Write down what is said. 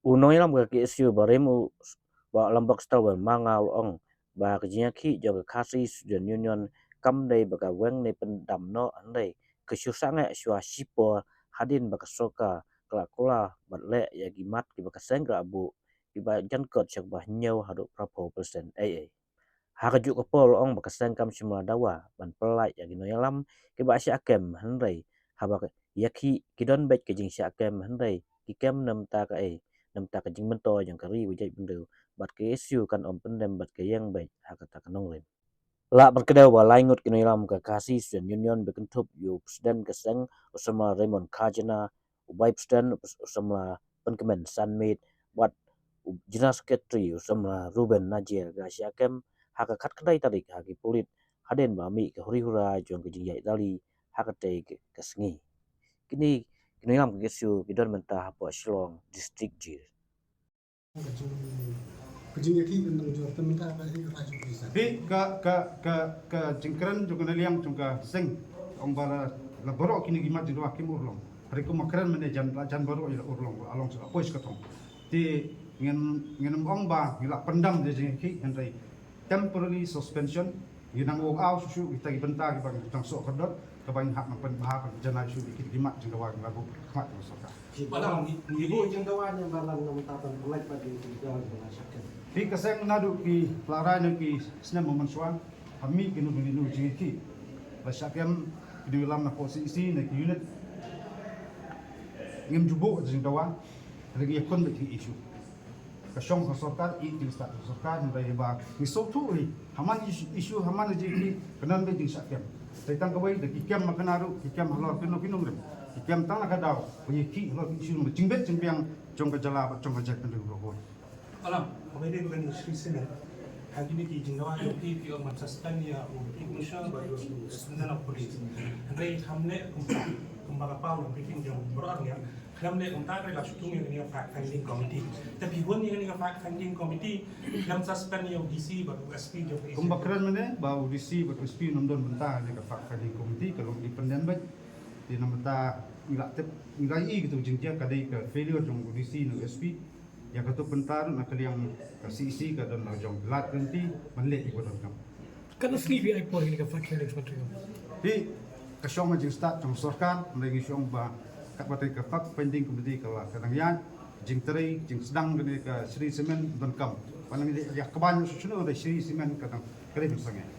Unoy lam ka isu baremu ba lambak stawan mangal ong ba Iakhih jo khasi student union kam dei ba weng ne pendam no andai kesusanga shwa sipo hadin ba soka kala kula batle ya gimat ki ba sengra abu ki ba jan kot chak ba nyau hadu prapo persen ai hakajuk ko pol ong ba seng kam simula dawa ban pelai ya gino yalam ki ba sya kem handai haba Iakhih kidon bet ke Jingshah kem handai ki kem nam ta ka nam ta ka Jingbha yang kari Jaitbynriew bat ke isu kan om pendem bat ke yang bet hakata kanong lem la berkedau ba laingut kini lam ka kasi student union bekentup yu presiden keseng usama Raymond Kajana ubai presiden usama penkemen sanmit bat jinas sekretari usama Ruben Najir gasya kem haka kat kedai tarik haki pulit haden ba mi ke huri hura jong ke jingjai dali hakate ke kesengi kini lam ke isu kidon mentah apa Shillong district jir Di ke cingkran juga naliang juga seng ombala la borok kini gimat di doa kim urlong. Hari ku makran mana jan borok ila urlong along suka pois katong. Di ngin omba gila pendam di Iakhih hentai temporary suspension ginang wong aw susu kita gibenta gi bang tang sok kedot kebain hak mapen bahak janai su dikit gimat jeng doa lagu khmat soka. Padahal ibu jeng doa yang balang nam tatan mulai pada tiga berdasarkan Di kaseng nadu ki larai na ki snem memensuan kami kinu dulu Iakhih basyakem di dalam na posisi na ki unit ngem jubo jeng dawan lagi yakon beti isu kasyong kasorkan i di stat kasorkan dari ba ni sotu ri haman isu haman Iakhih kenan be jeng syakem tentang kawai de kiam makanaru kiam halor kinu rem kiam tang nakadau Iakhih halor isu jingbet jempiang jong kajala jong kajak penduduk alam kami bukan istri sini hari ini di Jingbha yang di orang suspend ya Indonesia baru sebenarnya polis hari hamne kembali apa orang bikin jam berang ya hamne untuk mereka syuting yang ini fact finding committee tapi bukan yang ini fact finding committee yang suspend yang DC baru SP jam Pembakaran mana bau DC baru SP nomdon bentang ni ke fact finding committee kalau independen bet di namata nilai gitu jinjia kadai ke failure jong DC no SP yang kata pentar nak yang CC ke dan jong lat nanti menlet ikut dalam. kan asli vi iPod ini ke fact finding committee Di kasyong majing start jong sorkan lagi syong ba kat batai ke fact finding committee kalau kadang yan jing teri jing sedang ke Sri Semen dan kam. Panang dia kebanyakan susunan dari Sri Semen kadang kerja bersama.